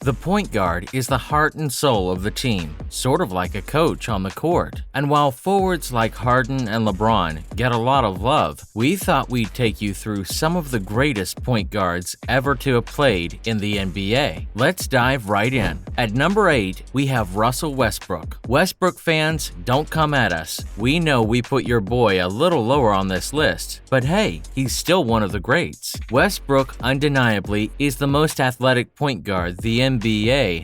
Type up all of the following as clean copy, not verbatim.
The point guard is the heart and soul of the team, sort of like a coach on the court. And while forwards like Harden and LeBron get a lot of love, we thought we'd take you through some of the greatest point guards ever to have played in the NBA. Let's dive right in. At number 8, we have Russell Westbrook. Westbrook fans, don't come at us. We know we put your boy a little lower on this list, but hey, he's still one of the greats. Westbrook undeniably is the most athletic point guard the NBA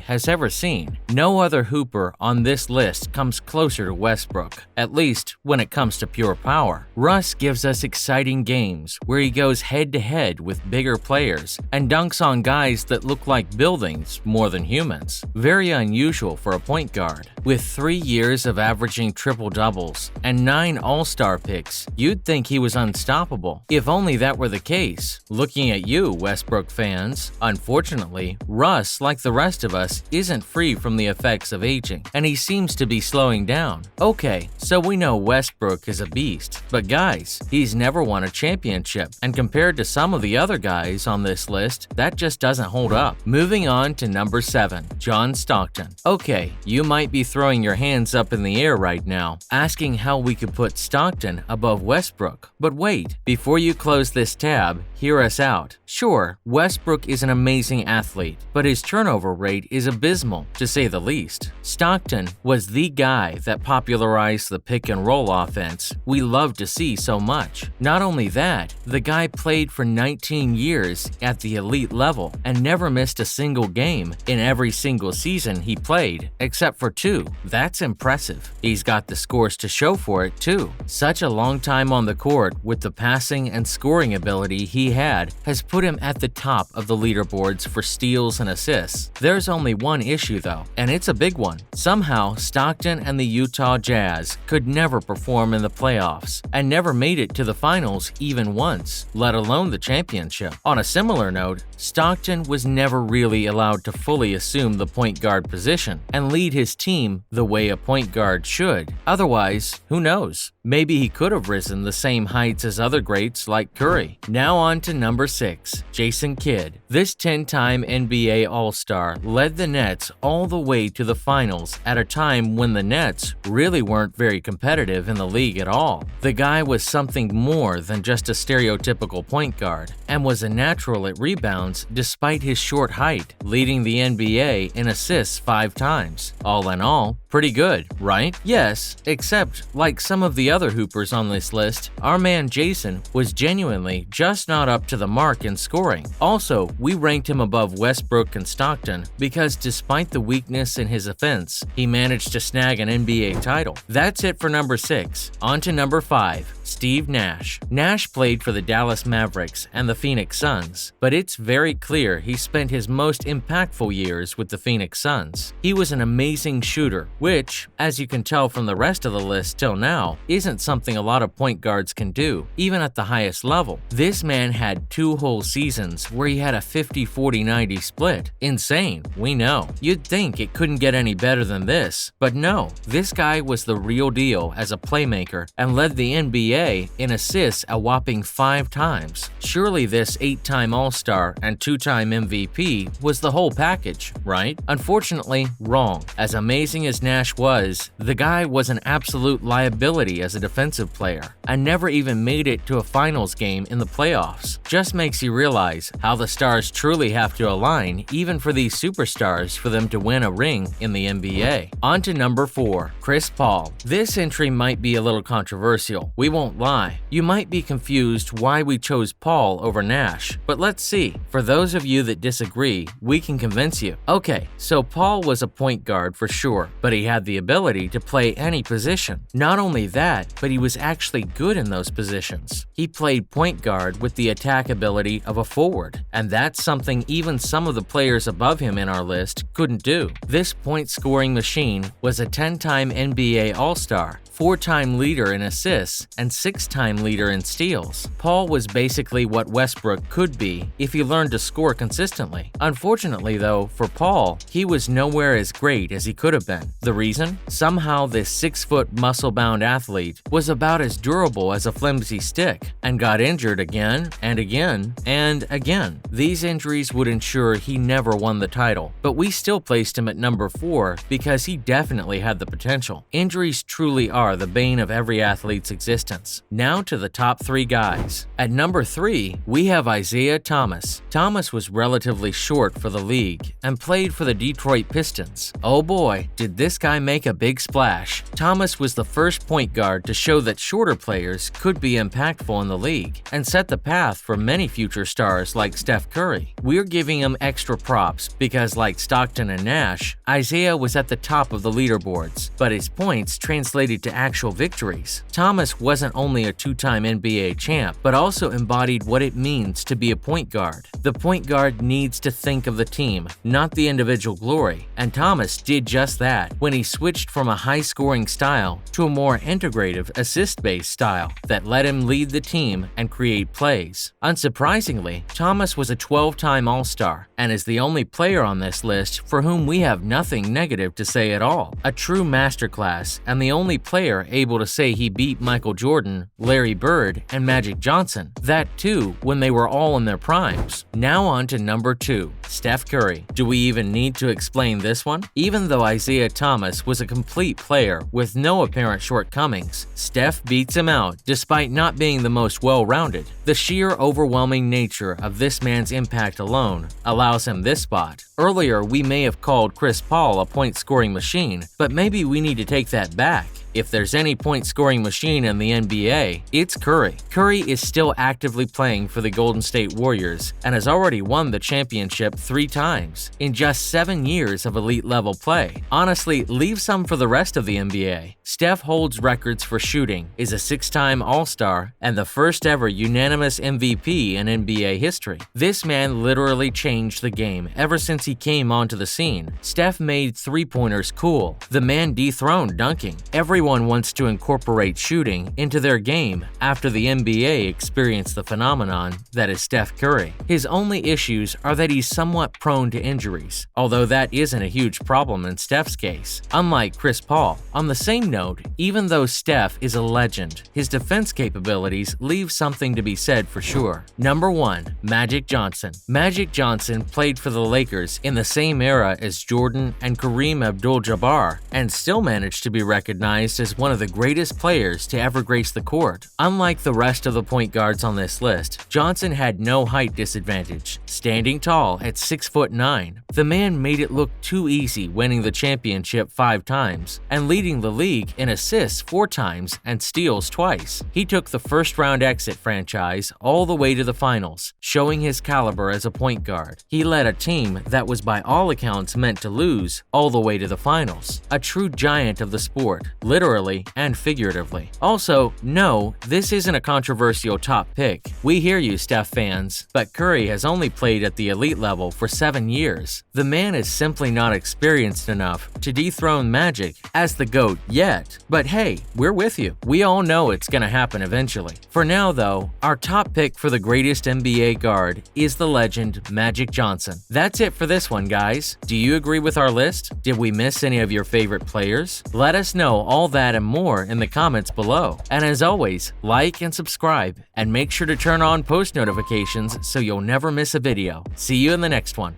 has ever seen. No other hooper on this list comes closer to Westbrook, at least when it comes to pure power. Russ gives us exciting games where he goes head-to-head with bigger players and dunks on guys that look like buildings more than humans. Very unusual for a point guard. With 3 years of averaging triple-doubles and 9 All-Star picks, you'd think he was unstoppable. If only that were the case. Looking at you, Westbrook fans. Unfortunately, Russ, like the rest of us, isn't free from the effects of aging, and he seems to be slowing down. Okay, so we know Westbrook is a beast, but guys, he's never won a championship, and compared to some of the other guys on this list, that just doesn't hold up. Moving on to number 7, John Stockton. Okay, you might be throwing your hands up in the air right now, asking how we could put Stockton above Westbrook. But wait, before you close this tab, hear us out. Sure, Westbrook is an amazing athlete, but his turnover rate is abysmal, to say the least. Stockton was the guy that popularized the pick-and-roll offense we love to see so much. Not only that, the guy played for 19 years at the elite level and never missed a single game in every single season he played, except for 2. That's impressive. He's got the scores to show for it, too. Such a long time on the court with the passing and scoring ability he had has put him at the top of the leaderboards for steals and assists. There's only one issue though, and it's a big one. Somehow, Stockton and the Utah Jazz could never perform in the playoffs and never made it to the finals even once, let alone the championship. On a similar note, Stockton was never really allowed to fully assume the point guard position and lead his team the way a point guard should. Otherwise, who knows? Maybe he could have risen the same heights as other greats like Curry. Now on to number 6, Jason Kidd. This 10-time NBA All-Star led the Nets all the way to the finals at a time when the Nets really weren't very competitive in the league at all. The guy was something more than just a stereotypical point guard and was a natural at rebounds despite his short height, leading the NBA in assists 5 times. All in all, pretty good, right? Yes, except like some of the other hoopers on this list, our man Jason was genuinely just not up to the mark in scoring. Also, we ranked him above Westbrook and Stockton because despite the weakness in his offense, he managed to snag an NBA title. That's it for number 6. On to number 5. Steve Nash. Nash played for the Dallas Mavericks and the Phoenix Suns, but it's very clear he spent his most impactful years with the Phoenix Suns. He was an amazing shooter, which, as you can tell from the rest of the list till now, isn't something a lot of point guards can do, even at the highest level. This man had 2 whole seasons where he had a 50-40-90 split. Insane, we know. You'd think it couldn't get any better than this, but no, this guy was the real deal as a playmaker and led the NBA in assists a whopping 5 times. Surely this 8-time All-Star and 2-time MVP was the whole package, right? Unfortunately, wrong. As amazing as Nash was, the guy was an absolute liability as a defensive player and never even made it to a finals game in the playoffs. Just makes you realize how the stars truly have to align even for these superstars for them to win a ring in the NBA. On to number 4, Chris Paul. This entry might be a little controversial. We won't lie. You might be confused why we chose Paul over Nash, but let's see. For those of you that disagree, we can convince you. Okay, so Paul was a point guard for sure, but he had the ability to play any position. Not only that, but he was actually good in those positions. He played point guard with the attack ability of a forward, and that's something even some of the players above him in our list couldn't do. This point-scoring machine was a 10-time NBA All-Star, 4-time leader in assists, and 6-time leader in steals. Paul was basically what Westbrook could be if he learned to score consistently. Unfortunately though, for Paul, he was nowhere as great as he could have been. The reason? Somehow this 6-foot muscle-bound athlete was about as durable as a flimsy stick and got injured again and again and again. These injuries would ensure he never won the title, but we still placed him at number 4 because he definitely had the potential. Injuries truly are the bane of every athlete's existence. Now to the top 3 guys. At number 3, we have Isiah Thomas. Thomas was relatively short for the league and played for the Detroit Pistons. Oh boy, did this guy make a big splash. Thomas was the first point guard to show that shorter players could be impactful in the league and set the path for many future stars like Steph Curry. We're giving him extra props because, like Stockton and Nash, Isiah was at the top of the leaderboards, but his points translated to actual victories. Thomas wasn't only a 2-time NBA champ, but also embodied what it means to be a point guard. The point guard needs to think of the team, not the individual glory, and Thomas did just that when he switched from a high-scoring style to a more integrative, assist-based style that let him lead the team and create plays. Unsurprisingly, Thomas was a 12-time All-Star and is the only player on this list for whom we have nothing negative to say at all. A true masterclass and the only player able to say he beat Michael Jordan, Larry Bird, and Magic Johnson. That too, when they were all in their primes. Now on to number 2, Steph Curry. Do we even need to explain this one? Even though Isiah Thomas was a complete player with no apparent shortcomings, Steph beats him out despite not being the most well-rounded. The sheer overwhelming nature of this man's impact alone allows him this spot. Earlier, we may have called Chris Paul a point-scoring machine, but maybe we need to take that back. If there's any point-scoring machine in the NBA, it's Curry. Curry is still actively playing for the Golden State Warriors and has already won the championship 3 times in just 7 years of elite-level play. Honestly, leave some for the rest of the NBA. Steph holds records for shooting, is a 6-time All-Star, and the first ever unanimous MVP in NBA history. This man literally changed the game ever since he came onto the scene. Steph made three-pointers cool. The man dethroned dunking. Everyone wants to incorporate shooting into their game after the NBA experienced the phenomenon that is Steph Curry. His only issues are that he's somewhat prone to injuries, although that isn't a huge problem in Steph's case, unlike Chris Paul. On the same note, even though Steph is a legend, his defense capabilities leave something to be said for sure. Number 1, Magic Johnson. Magic Johnson played for the Lakers in the same era as Jordan and Kareem Abdul-Jabbar and still managed to be recognized as one of the greatest players to ever grace the court. Unlike the rest of the point guards on this list, Johnson had no height disadvantage, standing tall at 6'9". The man made it look too easy, winning the championship 5 times and leading the league in assists 4 times and steals twice. He took the first-round exit franchise all the way to the finals, showing his caliber as a point guard. He led a team that was by all accounts meant to lose all the way to the finals. A true giant of the sport, literally and figuratively. Also, no, this isn't a controversial top pick. We hear you, Steph fans, but Curry has only played at the elite level for 7 years. The man is simply not experienced enough to dethrone Magic as the GOAT yet. But hey, we're with you. We all know it's gonna happen eventually. For now though, our top pick for the greatest NBA guard is the legend Magic Johnson. That's it for this one, guys. Do you agree with our list? Did we miss any of your favorite players? Let us know all that and more in the comments below. And as always, like and subscribe, and make sure to turn on post notifications so you'll never miss a video. See you in the next one.